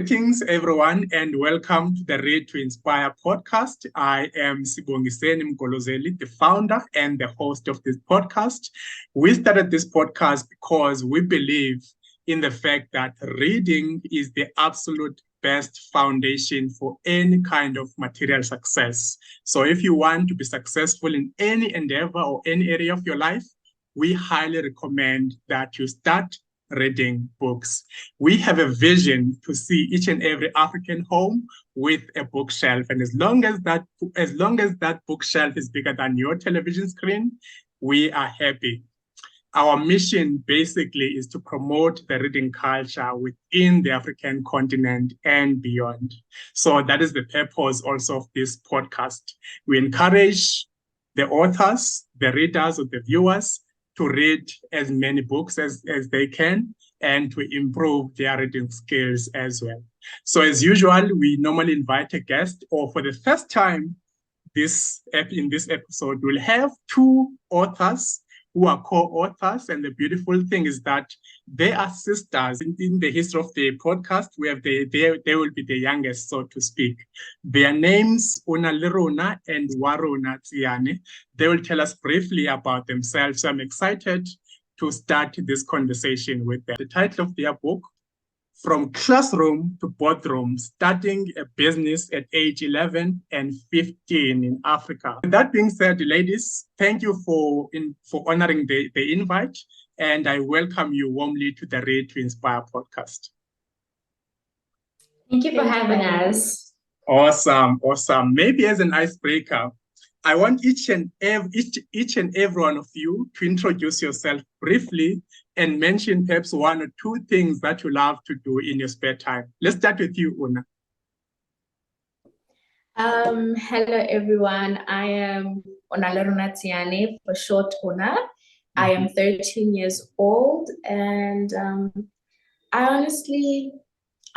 Greetings, everyone, and welcome to the Read to Inspire podcast. I am Sibongiseni Mgolozeli, the founder and the host of this podcast. We started this podcast because we believe in the fact that reading is the absolute best foundation for any kind of material success. So if you want to be successful in any endeavor or any area of your life, we highly recommend that you start reading books. We have a vision to see each and every African home with a bookshelf. And as long as that bookshelf is bigger than your television screen, we are happy. Our mission basically is to promote the reading culture within the African continent and beyond. So that is the purpose also of this podcast. We encourage the authors, the readers, or the viewers to read as many books as they can and to improve their reading skills as well. So as usual, we normally invite a guest, or for the first time in this episode, we'll have two authors who are co-authors, and the beautiful thing is that they are sisters. In the history of the podcast, they will be the youngest, so to speak. Their names, Onalerona and Warona Tsiane. They will tell us briefly about themselves. So I'm excited to start this conversation with them. The title of their book, From Classroom to Boardroom, Starting a Business at age 11 and 15 in Africa. With that being said, ladies, thank you for honoring the invite, and I welcome you warmly to the Read to Inspire podcast. Thank you for having us. Awesome. Maybe as an icebreaker, I want each and every one of you to introduce yourself briefly and mention perhaps one or two things that you love to do in your spare time. Let's start with you, Una. Hello, everyone. I am Onalerona Tsiane, for short, Una. I am 13 years old, and I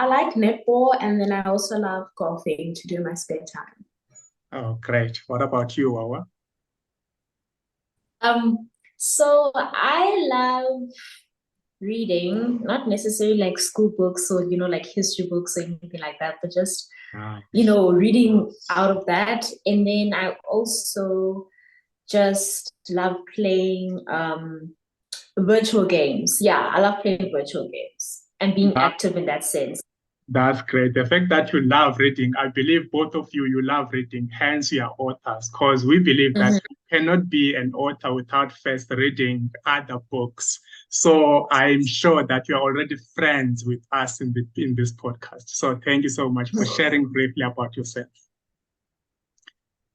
like netball, and then I also love golfing to do in my spare time. Oh, great. What about you, Wawa? So I love reading, not necessarily like school books or, like history books or anything like that, but just, reading out of that. And then I also just love playing virtual games. Yeah, I love playing virtual games and being active in that sense. That's great. The fact that you love reading, I believe both of you love reading, hence you are authors, because we believe that you cannot be an author without first reading other books. So I'm sure that you're already friends with us in this podcast. So thank you so much for sharing briefly about yourself.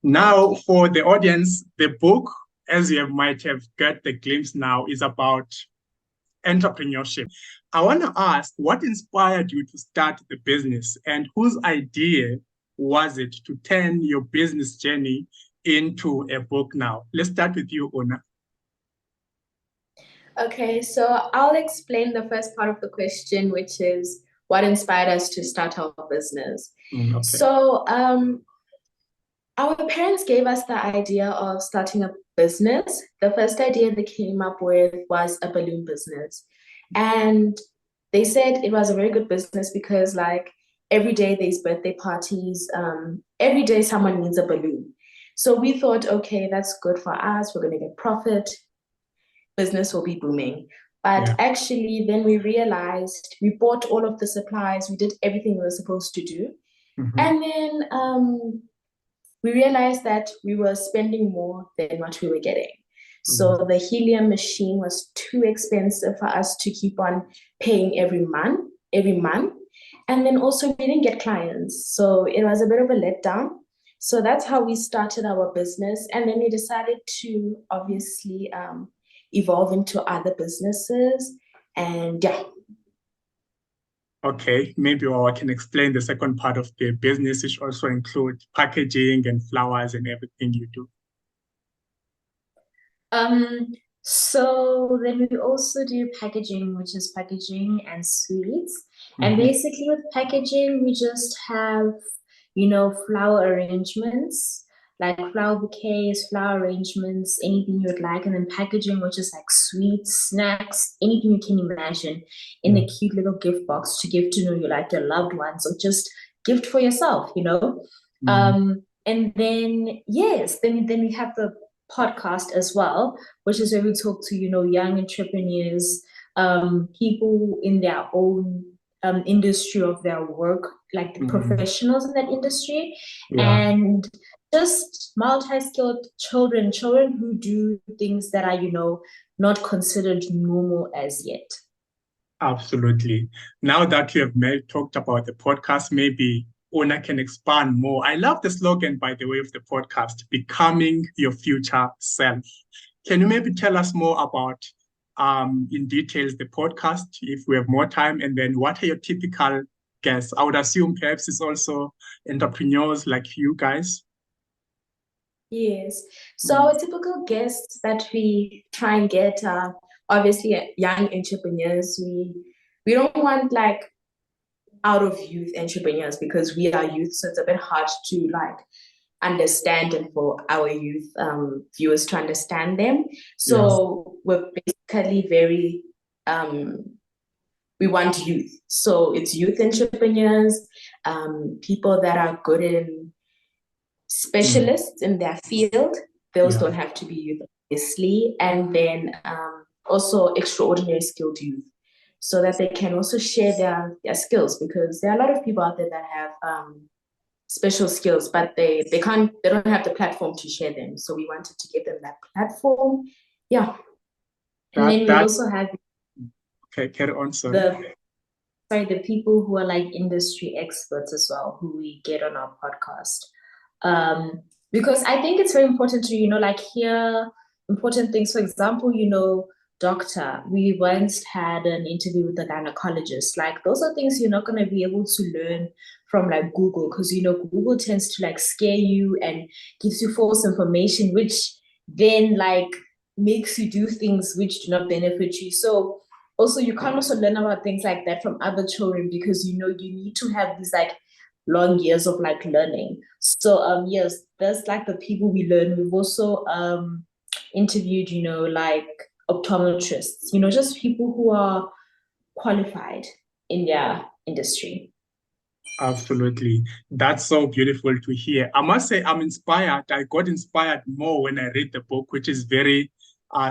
Now, for the audience, the book, as you might have got the glimpse now, is about entrepreneurship. I want to ask, what inspired you to start the business, and whose idea was it to turn your business journey into a book now? Let's start with you, Una. Okay, so I'll explain the first part of the question, which is what inspired us to start our business. Okay. So our parents gave us the idea of starting a business. The first idea they came up with was a balloon business. And they said it was a very good business because every day there's birthday parties, every day someone needs a balloon. So we thought, okay, that's good for us. We're going to get profit. Business will be booming. But actually, then we realized we bought all of the supplies. We did everything we were supposed to do. And then we realized that we were spending more than what we were getting. So the helium machine was too expensive for us to keep on paying every month. And then also we didn't get clients. So it was a bit of a letdown. So that's how we started our business. And then we decided to obviously evolve into other businesses. And Okay, maybe I can explain the second part of the business, which also includes packaging and flowers and everything you do. So then we also do packaging, which is packaging and sweets. And basically with packaging, we just have, flower arrangements. like flower bouquets, flower arrangements, anything you would like, and then packaging, which is like sweets, snacks, anything you can imagine in a cute little gift box to give to your loved ones, or just gift for yourself, And then yes, then we have the podcast as well, which is where we talk to young entrepreneurs, people in their own industry of their work, like the professionals in that industry, and just multi-skilled children who do things that are not considered normal as yet. Absolutely. Now that you have talked about the podcast, maybe Ona can expand more. I love the slogan, by the way, of the podcast, becoming your future self. Can you maybe tell us more about, in details, the podcast, if we have more time, and then what are your typical guests? I would assume perhaps it's also entrepreneurs like you guys. Yes. So our typical guests that we try and get are obviously young entrepreneurs. We don't want like out of youth entrepreneurs because we are youth, so it's a bit hard to like understand and for our youth viewers to understand them. So we're basically very we want youth. So it's youth entrepreneurs, people that are good in specialists in their field. Those don't have to be youth, obviously. And then also extraordinary skilled youth, so that they can also share their skills, because there are a lot of people out there that have special skills, but they don't have the platform to share them. So we wanted to give them that platform. Yeah. And then we also have carry on, sorry. The people who are like industry experts as well, who we get on our podcast. Because I think it's very important to, like hear important things. For example, doctor, we once had an interview with a gynecologist. Like those are things you're not going to be able to learn from like Google, because Google tends to like scare you and gives you false information, which then like makes you do things which do not benefit you. So also you can't also learn about things like that from other children, because you need to have these like long years of like learning. So yes, that's like the people we learn. We've also interviewed like optometrists, just people who are qualified in their industry. Absolutely. That's so beautiful to hear. I must say I'm inspired. I got inspired more when I read the book, which is very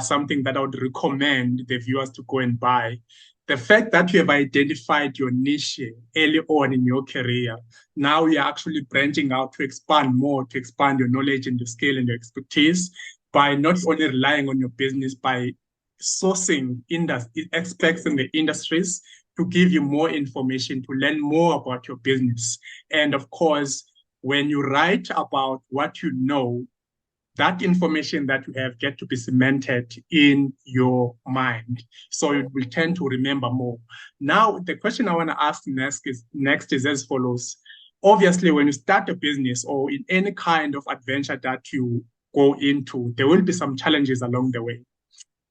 something that I would recommend the viewers to go and buy. The fact that you have identified your niche early on in your career, now you're actually branching out to expand more, to expand your knowledge and your skill and your expertise by not only relying on your business, by sourcing experts in the industries to give you more information, to learn more about your business. And of course, when you write about what you know, that information that you have get to be cemented in your mind. So you will tend to remember more. Now, the question I want to ask next is as follows. Obviously, when you start a business or in any kind of adventure that you go into, there will be some challenges along the way.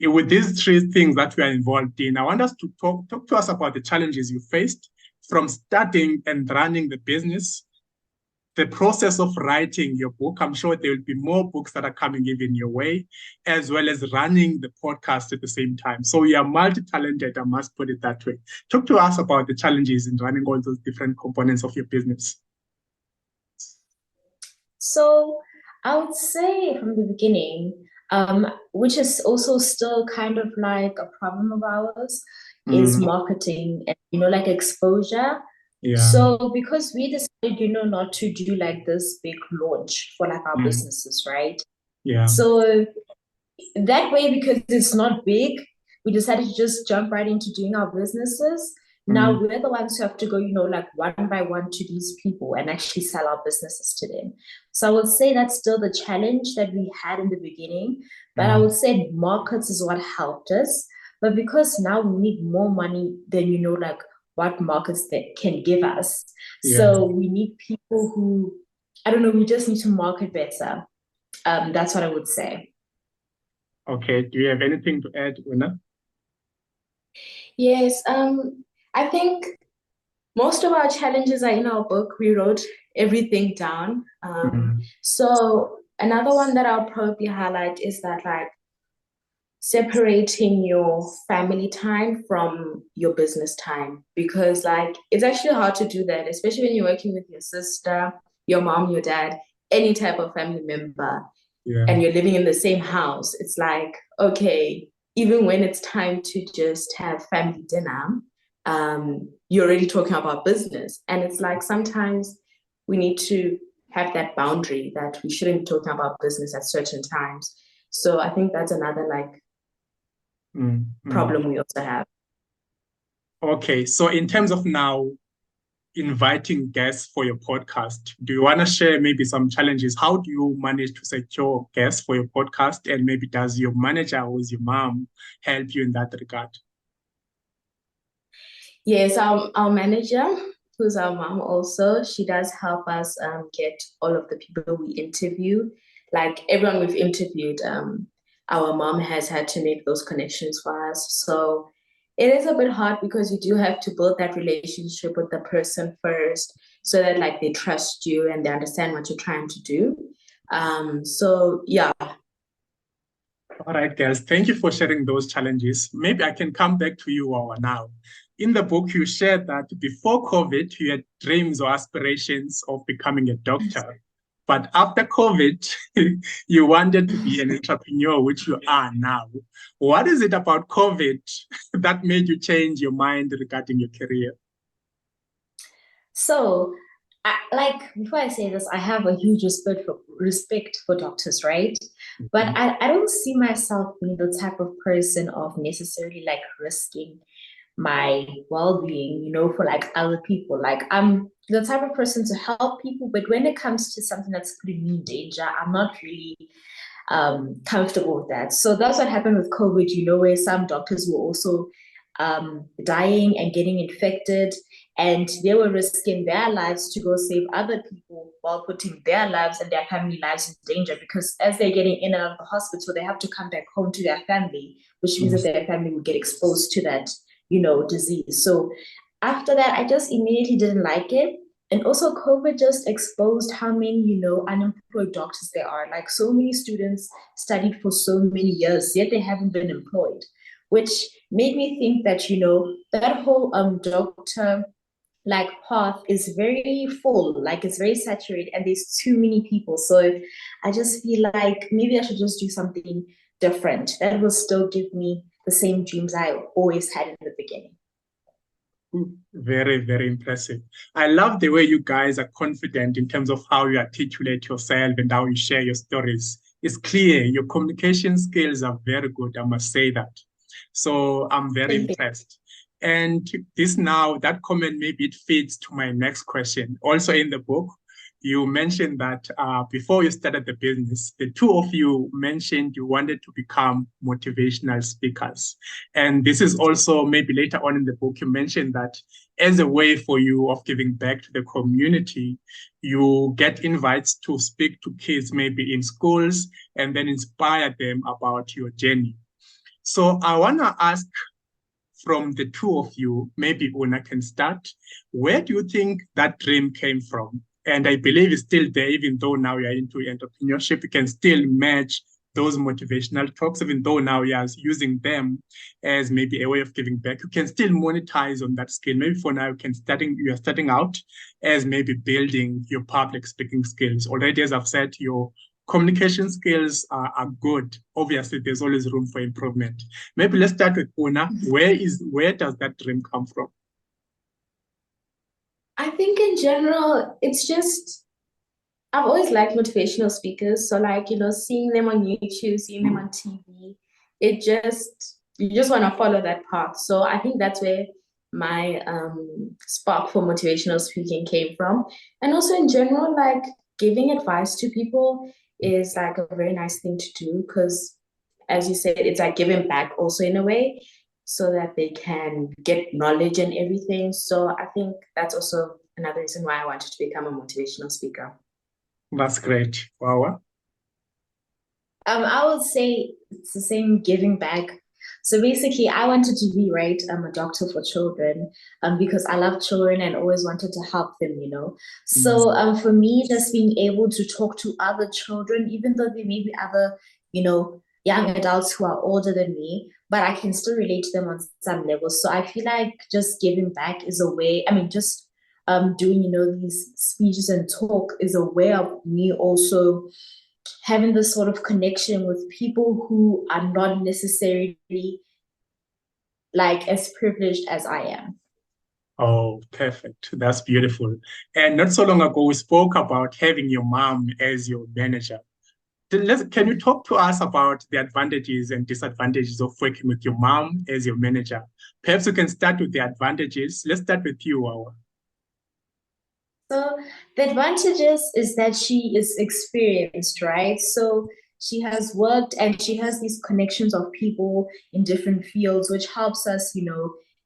With these three things that we are involved in, I want us to talk to us about the challenges you faced from starting and running the business, the process of writing your book. I'm sure there will be more books that are coming even your way, as well as running the podcast at the same time. So you are multi-talented, I must put it that way. Talk to us about the challenges in running all those different components of your business. So I would say from the beginning, which is also still kind of like a problem of ours, is marketing and, like exposure. Yeah. So because we decided, not to do like this big launch for like our businesses, right? Yeah. So that way, because it's not big, we decided to just jump right into doing our businesses. Now we're the ones who have to go, like one by one to these people and actually sell our businesses to them. So I would say that's still the challenge that we had in the beginning. But I would say markets is what helped us. But because now we need more money than, like what markets that can give us. Yeah. So we need people who, I don't know, we just need to market better. That's what I would say. Okay. Do you have anything to add, Una? Yes. I think most of our challenges are in our book. We wrote everything down. So another one that I'll probably highlight is that like separating your family time from your business time, because like it's actually hard to do that, especially when you're working with your sister, your mom, your dad, any type of family member, Yeah. and you're living in the same house. It's like, okay, even when it's time to just have family dinner, you're already talking about business. And it's like sometimes we need to have that boundary that we shouldn't be talking about business at certain times. So I think that's another like problem we also have. Okay, so in terms of now inviting guests for your podcast, do you want to share maybe some challenges? How do you manage to secure guests for your podcast? And maybe does your manager or is your mom help you in that regard? Yes, our manager, who's our mom also, she does help us get all of the people we interview. Like everyone we've interviewed, our mom has had to make those connections for us. So it is a bit hard because you do have to build that relationship with the person first so that like they trust you and they understand what you're trying to do. So yeah. All right, girls, thank you for sharing those challenges. Maybe I can come back to you, Wawa, now. In the book, you shared that before COVID, you had dreams or aspirations of becoming a doctor. But after COVID, you wanted to be an entrepreneur, which you are now. What is it about COVID that made you change your mind regarding your career? So, like before I say this, I have a huge respect for doctors, right? But I don't see myself being the type of person of necessarily like risking my well-being, for like other people. Like I'm the type of person to help people, but when it comes to something that's putting me in danger, I'm not really comfortable with that. So that's what happened with COVID, where some doctors were also dying and getting infected, and they were risking their lives to go save other people while putting their lives and their family lives in danger, because as they're getting in and out of the hospital, they have to come back home to their family, which means that their family would get exposed to that, disease. So after that, I just immediately didn't like it. And also COVID just exposed how many, unemployed doctors there are. Like so many students studied for so many years, yet they haven't been employed, which made me think that, that whole doctor like path is very full, like it's very saturated and there's too many people. So I just feel like maybe I should just do something different that will still give me the same dreams I always had in the beginning. Very, very impressive. I love the way you guys are confident in terms of how you articulate yourself and how you share your stories. It's clear your communication skills are very good, I must say that. So I'm very impressed. And that comment, maybe it fits to my next question. Also in the book, you mentioned that before you started the business, the two of you mentioned you wanted to become motivational speakers. And this is also maybe later on in the book, you mentioned that as a way for you of giving back to the community, you get invites to speak to kids maybe in schools and then inspire them about your journey. So I want to ask from the two of you, maybe Una can start. Where do you think that dream came from? And I believe it's still there, even though now you're into entrepreneurship, you can still match those motivational talks, even though now you're using them as maybe a way of giving back. You can still monetize on that skill. Maybe for now, you're starting out as maybe building your public speaking skills. Already, as I've said, your communication skills are good. Obviously, there's always room for improvement. Maybe let's start with Una. Where does that dream come from? I think in general, it's just, I've always liked motivational speakers. So like, seeing them on YouTube, seeing them on TV, you just want to follow that path. So I think that's where my spark for motivational speaking came from. And also in general, like giving advice to people is like a very nice thing to do, because as you said, it's like giving back also in a way, so that they can get knowledge and everything. So I think that's also another reason why I wanted to become a motivational speaker. That's great. Wow. I would say it's the same, giving back, So basically, I wanted to be, right, a doctor for children, because I love children and always wanted to help them, you know. So for me, just being able to talk to other children, even though they may be other, you know, young adults who are older than me, but I can still relate to them on some level. So I feel like just giving back is a way, I mean, just doing, you know, these speeches and talk is a way of me also having this sort of connection with people who are not necessarily like as privileged as I am. Oh, perfect. That's beautiful. And not so long ago, we spoke about having your mom as your manager. Can you talk to us about the advantages and disadvantages of working with your mom as your manager? Perhaps we can start with the advantages. Let's start with you, Wawa. So the advantages is that she is experienced, right? So she has worked and she has these connections of people in different fields, which helps us, you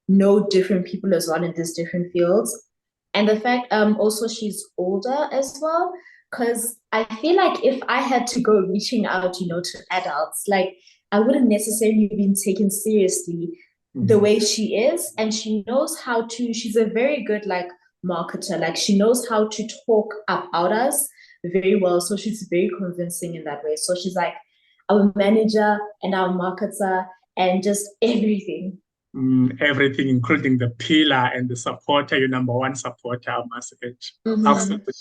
know different people as well in these different fields. And the fact also she's older as well, because I feel like if I had to go reaching out, you know, to adults, like I wouldn't necessarily been taken seriously the way she is. And she knows how to, she's a very good like marketer. Like she knows how to talk about us very well. So she's very convincing in that way. So she's like our manager and our marketer and just everything. Everything, including the pillar and the supporter, your number one supporter, I must say. Absolutely.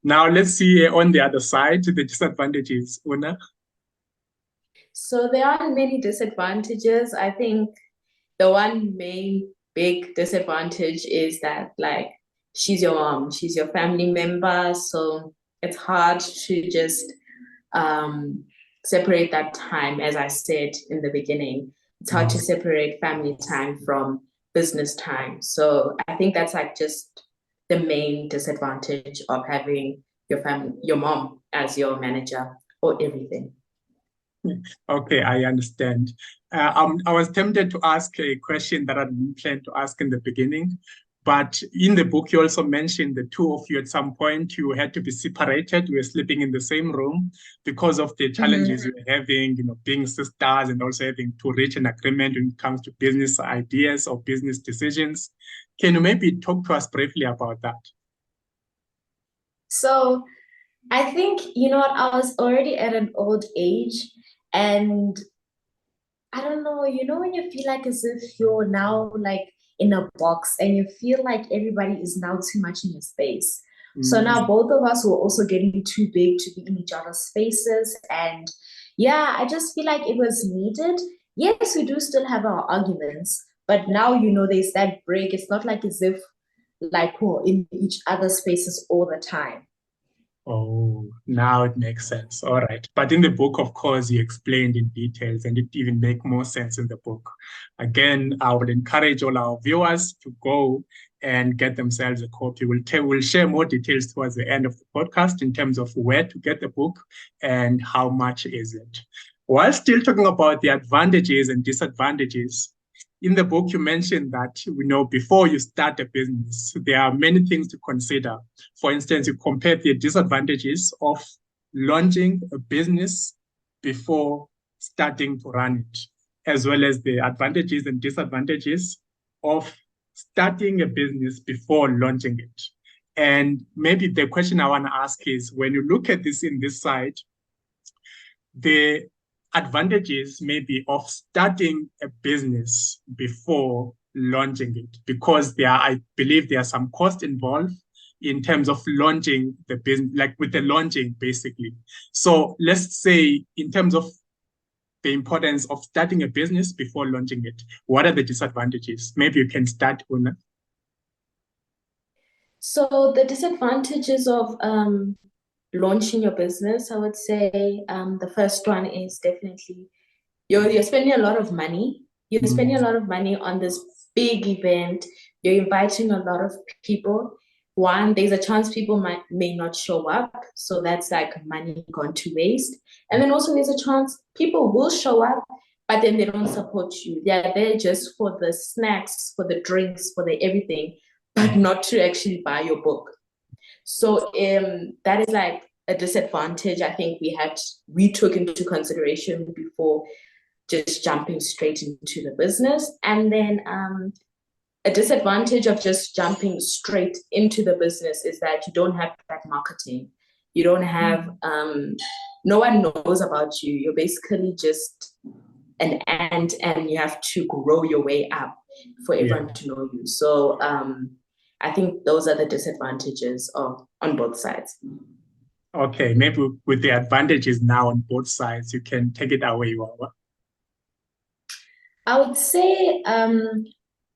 Now let's see on the other side, the disadvantages, Una. So there are many disadvantages. I think the one main big disadvantage is that like she's your mom, she's your family member, so it's hard to just separate that time. As I said in the beginning, it's hard to separate family time from business time. So I think that's like just the main disadvantage of having your family, your mom as your manager or everything. Okay, I understand. I was tempted to ask a question that I didn't plan to ask in the beginning, but in the book, you also mentioned the two of you at some point, you had to be separated. You were sleeping in the same room because of the challenges you were having, you know, being sisters and also having to reach an agreement when it comes to business ideas or business decisions. Can you maybe talk to us briefly about that? So I think, you know what, I was already at an old age and I don't know, you know, when you feel like as if you're now like in a box and you feel like everybody is now too much in your space. So now both of us were also getting too big to be in each other's spaces. And yeah, I just feel like it was needed. Yes, we do still have our arguments, but now, you know, there's that break. It's not like as if like we're in each other's spaces all the time. Oh, now it makes sense. All right. But in the book, of course, you explained in details and it even make more sense in the book. Again, I would encourage all our viewers to go and get themselves a copy. We'll share more details towards the end of the podcast in terms of where to get the book and how much is it. While still talking about the advantages and disadvantages, in the book, you mentioned that, you know, before you start a business, there are many things to consider. For instance, you compare the disadvantages of launching a business before starting to run it, as well as the advantages and disadvantages of starting a business before launching it. And maybe the question I want to ask is, when you look at this in this side, the advantages maybe of starting a business before launching it, because I believe there are some costs involved in terms of launching the business, like with the launching basically. So let's say in terms of the importance of starting a business before launching it, what are the disadvantages? Maybe you can start, Una. So the disadvantages of launching your business, I would say the first one is definitely you're spending a lot of money. You're spending a lot of money on this big event. You're inviting a lot of people. One, there's a chance people may not show up, so that's like money gone to waste. And then also there's a chance people will show up, but then they don't support you. They're there just for the snacks, for the drinks, for the everything, but not to actually buy your book. So that is like a disadvantage I think we took into consideration before just jumping straight into the business. And then a disadvantage of just jumping straight into the business is that you don't have that marketing. You don't have, no one knows about you. You're basically just an ant, and you have to grow your way up for everyone to know you. So I think those are the disadvantages on both sides. Okay, maybe with the advantages now on both sides, you can take it away, Wawa. I would say the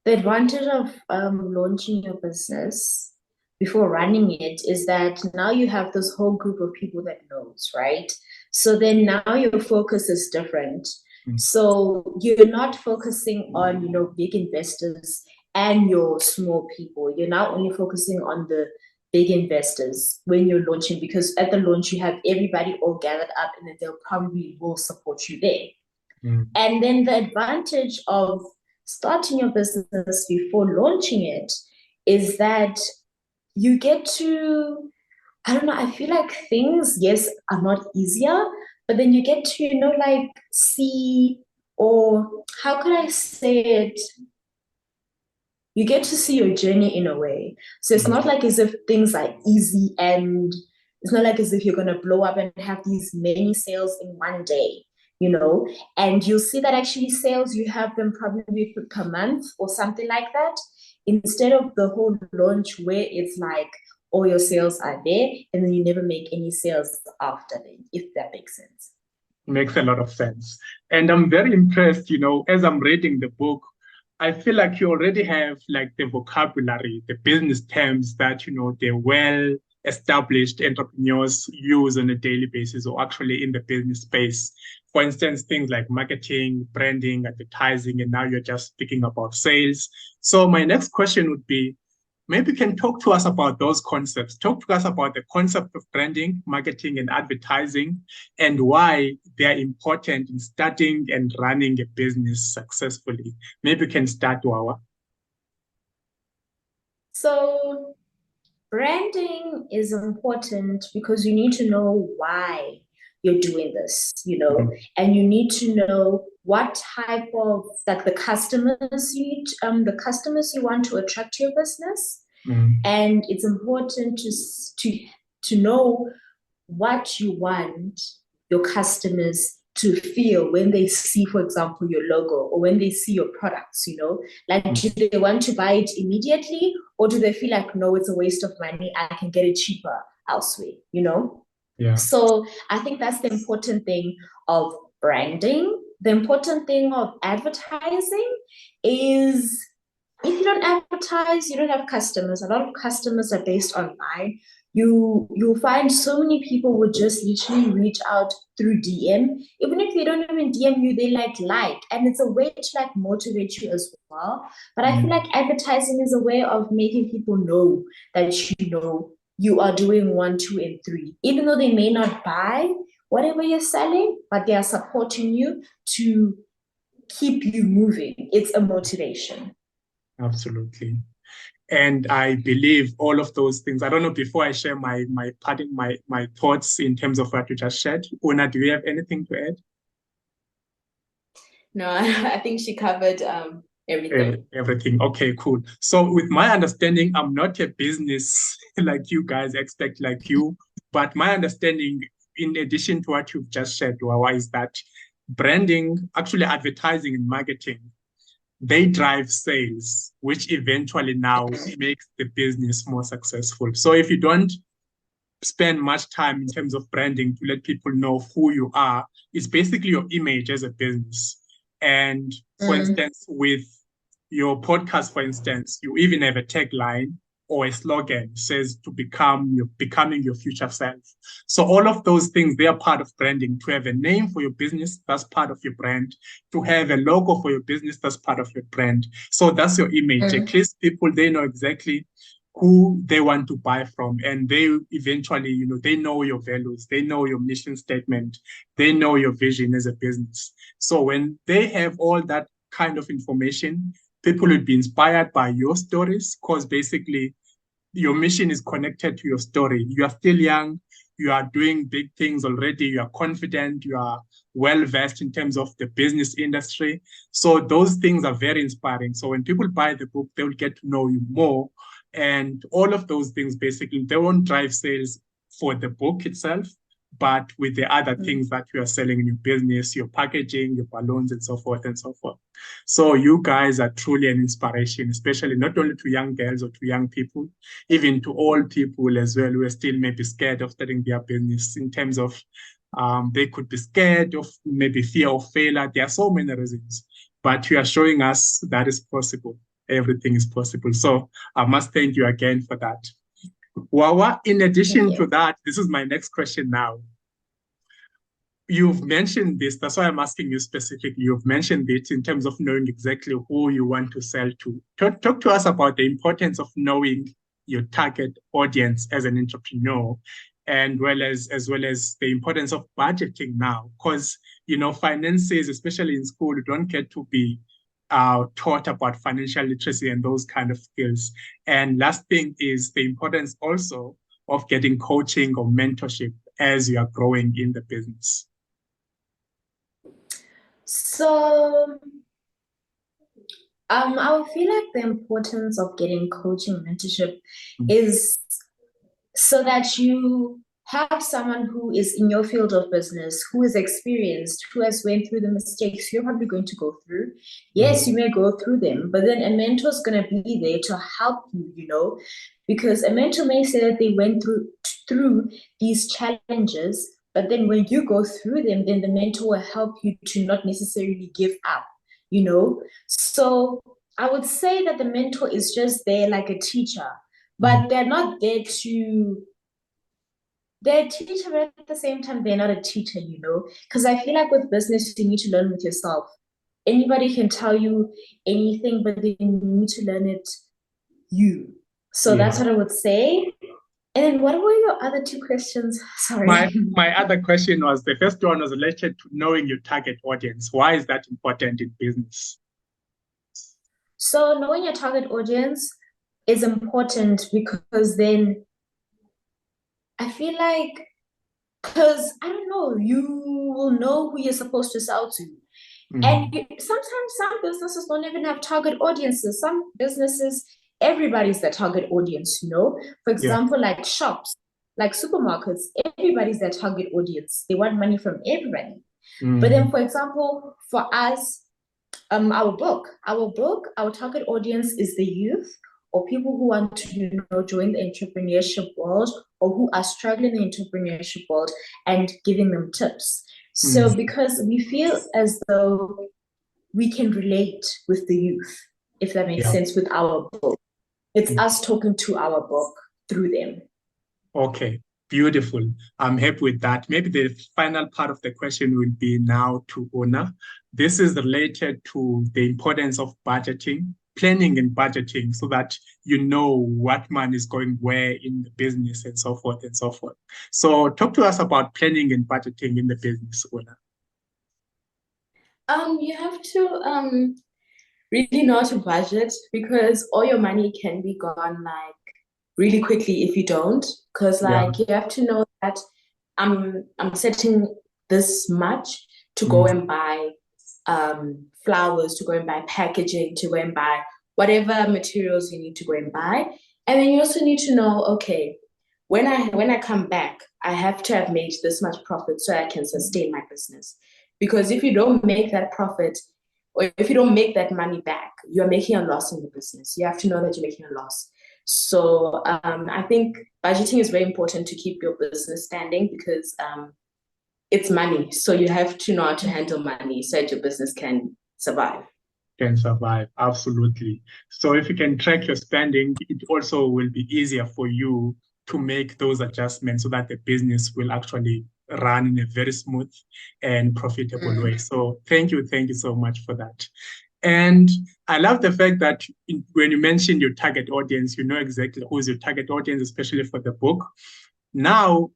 advantage of launching your business before running it is that now you have this whole group of people that knows, right? So then now your focus is different. So you're not focusing on, big investors and your small people. You're now only focusing on the big investors when you're launching, because at the launch you have everybody all gathered up, and then they'll probably will support you there. And then the advantage of starting your business before launching it is that you get to, I don't know, I feel like things, yes, are not easier, but then you get to, see, or how could I say it? You get to see your journey in a way. So it's not like as if things are easy, and it's not like as if you're going to blow up and have these many sales in one day, and you'll see that actually sales, you have them probably per month or something like that, instead of the whole launch where it's like all your sales are there and then you never make any sales after them, if that makes sense. Makes a lot of sense. And I'm very impressed, as I'm reading the book, I feel like you already have like the vocabulary, the business terms that, the well-established entrepreneurs use on a daily basis, or actually in the business space. For instance, things like marketing, branding, advertising, and now you're just speaking about sales. So my next question would be, maybe you can talk to us about those concepts. Talk to us about the concept of branding, marketing, and advertising, and why they're important in starting and running a business successfully. Maybe you can start, Wawa. So branding is important because you need to know why you're doing this, and you need to know what type of, like, the customers you want to attract to your business. And it's important to know what you want your customers to feel when they see, for example, your logo, or when they see your products, like, do they want to buy it immediately, or do they feel like, no, it's a waste of money, I can get it cheaper elsewhere, Yeah. So I think that's the important thing of branding. The important thing of advertising is, if you don't advertise, you don't have customers. A lot of customers are based online. You'll find so many people would just literally reach out through DM. Even if they don't even DM you, they like, and it's a way to motivate you as well. But I feel like advertising is a way of making people know that you are doing 1, 2, and 3, even though they may not buy whatever you're selling, but they are supporting you to keep you moving. It's a motivation. Absolutely. And I believe all of those things. I don't know, before I share my thoughts in terms of what you just shared, Una, do you have anything to add? No, I think she covered everything. Everything. Okay, cool. So with my understanding, I'm not a business like you guys expect like you, but my understanding, in addition to what you've just shared, Wawa, is that branding, actually advertising and marketing, they drive sales, which eventually now makes the business more successful. So if you don't spend much time in terms of branding to let people know who you are, it's basically your image as a business. And for instance, with your podcast, for instance, you even have a tagline or a slogan says becoming your future self. So all of those things, they are part of branding. To have a name for your business, that's part of your brand. To have a logo for your business, that's part of your brand. So that's your image. At least people, they know exactly who they want to buy from, and they eventually, they know your values, they know your mission statement, they know your vision as a business. So when they have all that kind of information, people will be inspired by your stories, because basically your mission is connected to your story. You are still young, you are doing big things already, you are confident, you are well versed in terms of the business industry. So those things are very inspiring. So when people buy the book, they will get to know you more. And all of those things, basically, they won't drive sales for the book itself, but with the other things that you are selling in your business, your packaging, your balloons, and so forth and so forth. So you guys are truly an inspiration, especially not only to young girls or to young people, even to old people as well, who are still maybe scared of starting their business in terms of they could be scared of maybe fear of failure. There are so many reasons, but you are showing us that is possible. Everything is possible. So I must thank you again for that. Wawa, in addition to that, this is my next question now. You've mentioned this, that's why I'm asking you specifically. You've mentioned it in terms of knowing exactly who you want to sell to. Talk to us about the importance of knowing your target audience as an entrepreneur, and as well as the importance of budgeting now. Because, finances, especially in school, you don't get to be taught about financial literacy and those kind of skills. And last thing is the importance also of getting coaching or mentorship as you are growing in the business. So I feel like the importance of getting coaching mentorship is so that you have someone who is in your field of business, who is experienced, who has went through the mistakes you're probably going to go through. Yes, you may go through them, but then a mentor is going to be there to help you, because a mentor may say that they went through these challenges, but then when you go through them, then the mentor will help you to not necessarily give up, So I would say that the mentor is just there like a teacher, but they're not there they're a teacher, but at the same time, they're not a teacher, because I feel like with business, you need to learn with yourself. Anybody can tell you anything, but then you need to learn it you. So that's what I would say. And then what were your other two questions? Sorry. My other question was, the first one was related to knowing your target audience. Why is that important in business? So knowing your target audience is important because then I feel like, because I don't know, you will know who you're supposed to sell to. And sometimes some businesses don't even have target audiences. Some businesses, everybody's their target audience, For example, like shops, like supermarkets, everybody's their target audience. They want money from everybody. But then, for example, for us, our target audience is the youth or people who want to, join the entrepreneurship world or who are struggling in the entrepreneurship world and giving them tips. So because we feel as though we can relate with the youth, if that makes sense, with our book. It's us talking to our book through them. Okay, beautiful. I'm happy with that. Maybe the final part of the question will be now to Ona. This is related to the importance of budgeting, planning and budgeting, so that you know what money is going where in the business and so forth and so forth. So talk to us about planning and budgeting in the business, Ona. You have to really know how to budget, because all your money can be gone like really quickly if you don't. Because you have to know that I'm setting this much to go and buy flowers, to go and buy packaging, to go and buy whatever materials you need to go and buy. And then you also need to know, okay, when I come back, I have to have made this much profit so I can sustain my business. Because if you don't make that profit, or if you don't make that money back, you're making a loss in the business. You have to know that you're making a loss. So I think budgeting is very important to keep your business standing, because it's money. So you have to know how to handle money so that your business can survive. Can survive, absolutely. So if you can track your spending, it also will be easier for you to make those adjustments so that the business will actually run in a very smooth and profitable way. So thank you so much for that. And I love the fact that when you mentioned your target audience, you know exactly who is your target audience, especially for the book. Now,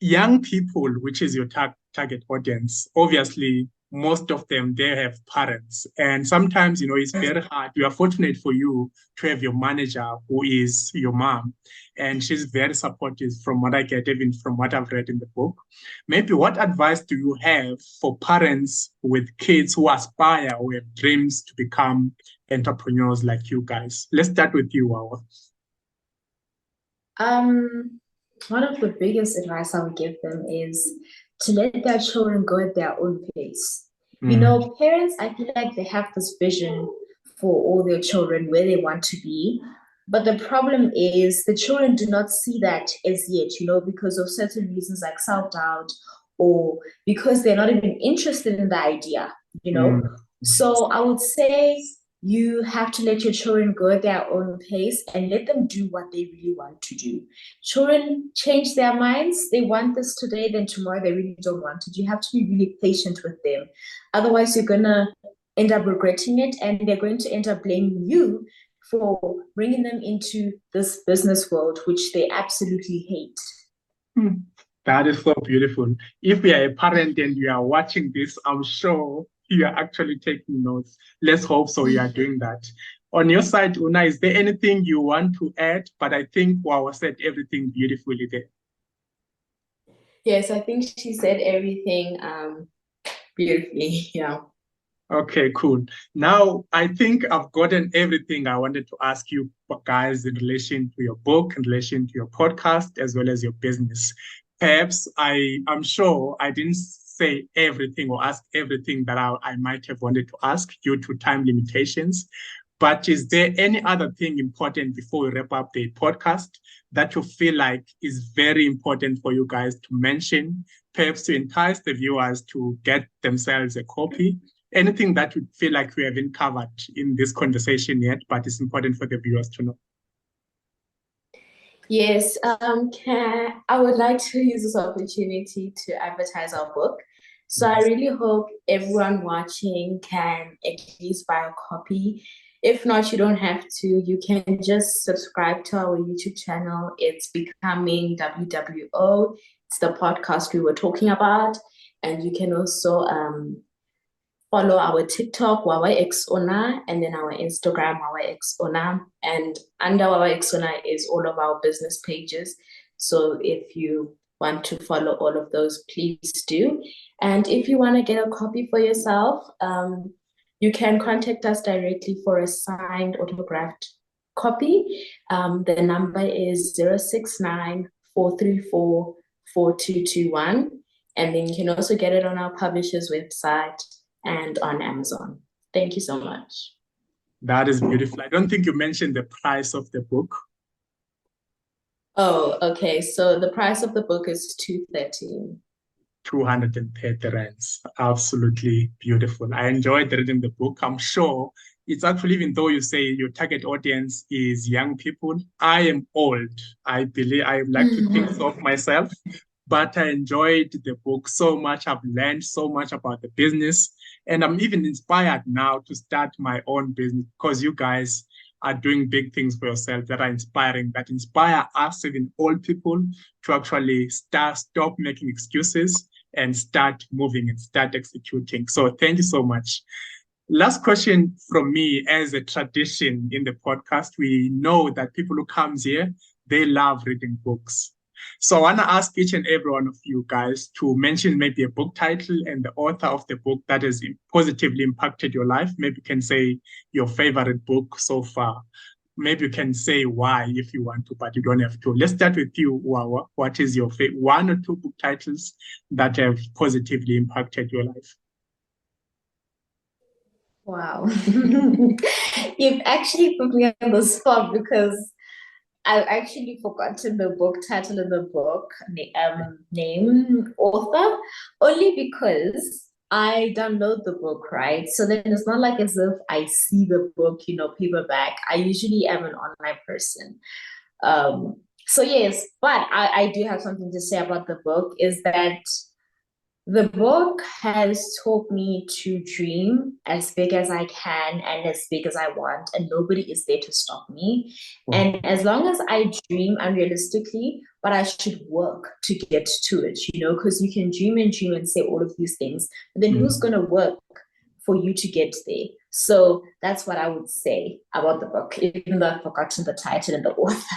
young people, which is your target audience, obviously most of them, they have parents. And sometimes, it's very hard. We are fortunate for you to have your manager who is your mom. And she's very supportive from what I get, even from what I've read in the book. Maybe what advice do you have for parents with kids who aspire or have dreams to become entrepreneurs like you guys? Let's start with you, Wawa. One of the biggest advice I would give them is to let their children go at their own pace. Parents, I feel like they have this vision for all their children where they want to be. But the problem is the children do not see that as yet, because of certain reasons like self-doubt or because they're not even interested in the idea. So I would say you have to let your children go at their own pace and let them do what they really want to do. Children change their minds. They want this today, then tomorrow they really don't want it. You have to be really patient with them. Otherwise, you're going to end up regretting it and they're going to end up blaming you for bringing them into this business world, which they absolutely hate. That is so beautiful. If you are a parent and you are watching this, I'm sure you are actually taking notes. Let's hope so you are doing that. On your side, Una, is there anything you want to add? But I think Wawa said everything beautifully there. Yes, I think she said everything beautifully. Yeah. Okay, cool. Now, I think I've gotten everything I wanted to ask you guys in relation to your book, in relation to your podcast, as well as your business. Perhaps I'm sure I didn't say everything or ask everything that I might have wanted to ask due to time limitations. But is there any other thing important before we wrap up the podcast that you feel like is very important for you guys to mention, perhaps to entice the viewers to get themselves a copy? Anything that you feel like we haven't covered in this conversation yet, but it's important for the viewers to know? Yes, I would like to use this opportunity to advertise our book. So I really hope everyone watching can at least buy a copy. If not, you don't have to. You can just subscribe to our YouTube channel. It's Becoming WWO. It's the podcast we were talking about. And you can also follow our TikTok, Wawa X Ona, and then our Instagram, Wawa X Ona. And under Wawa X Ona is all of our business pages. So if you want to follow all of those, please do. And if you want to get a copy for yourself, you can contact us directly for a signed autographed copy. The number is 069 434 4221. And then you can also get it on our publisher's website and on Amazon. Thank you so much. That is beautiful. I don't think you mentioned the price of the book. Oh, okay. So the price of the book is 230. 230 rands. Absolutely beautiful. I enjoyed reading the book. I'm sure it's actually, even though you say your target audience is young people, I am old. I believe I like to think so of myself, but I enjoyed the book so much. I've learned so much about the business, and I'm even inspired now to start my own business because you guys are doing big things for yourself that are inspiring, that inspire us, even old people, to actually stop making excuses and start moving and start executing. So thank you so much. Last question from me. As a tradition in the podcast, we know that people who comes here, they love reading books. So I want to ask each and every one of you guys to mention maybe a book title and the author of the book that has positively impacted your life. Maybe you can say your favorite book so far. Maybe you can say why if you want to, but you don't have to. Let's start with you, Wawa. What is your one or two book titles that have positively impacted your life? Wow. You've actually put me on the spot because I've actually forgotten the book title of the book, name, author, only because I download the book, right? So then it's not like as if I see the book, paperback. I usually am an online person. So yes, but I do have something to say about the book is that The book has taught me to dream as big as I can and as big as I want, and nobody is there to stop me. Wow. And as long as I dream unrealistically, but I should work to get to it, because you can dream and say all of these things, but then who's going to work for you to get there? So that's what I would say about the book, even though I've forgotten the title and the author.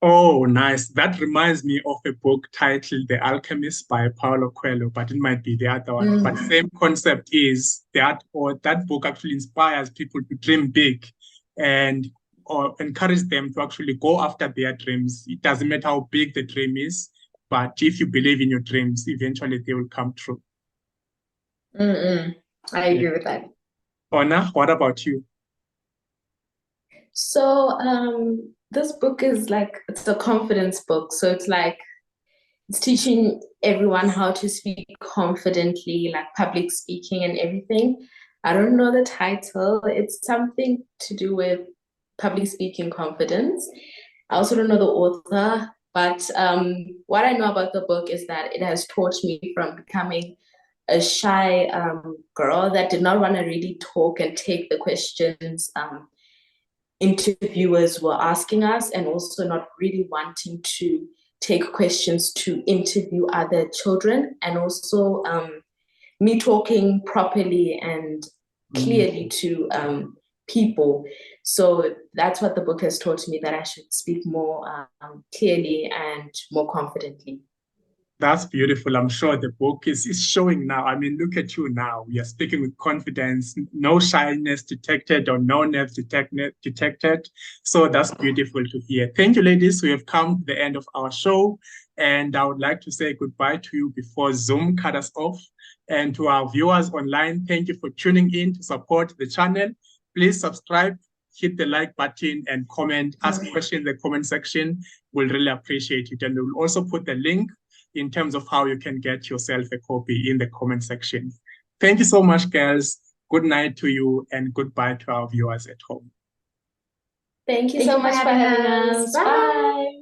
Oh, nice. That reminds me of a book titled The Alchemist by Paulo Coelho, but it might be the other one. But same concept is that book actually inspires people to dream big and or encourage them to actually go after their dreams. It doesn't matter how big the dream is, but if you believe in your dreams, eventually they will come true. I agree with that. Ona, what about you? So, this book is it's a confidence book. So it's teaching everyone how to speak confidently, like public speaking and everything. I don't know the title. It's something to do with public speaking confidence. I also don't know the author, but what I know about the book is that it has taught me from becoming a shy girl that did not want to really talk and take the questions interviewers were asking us, and also not really wanting to take questions to interview other children, and also me talking properly and clearly to people. So that's what the book has taught me, that I should speak more clearly and more confidently. That's beautiful. I'm sure the book is showing now. I mean, look at you now. You're speaking with confidence, no shyness detected or no nerves detected. So that's beautiful to hear. Thank you, ladies. We have come to the end of our show. And I would like to say goodbye to you before Zoom cut us off. And to our viewers online, thank you for tuning in to support the channel. Please subscribe, hit the like button, and comment, ask questions in the comment section. We'll really appreciate it. And we'll also put the link in terms of how you can get yourself a copy in the comment section. Thank you so much, girls. Good night to you and goodbye to our viewers at home. Thank you so much for having us. Bye.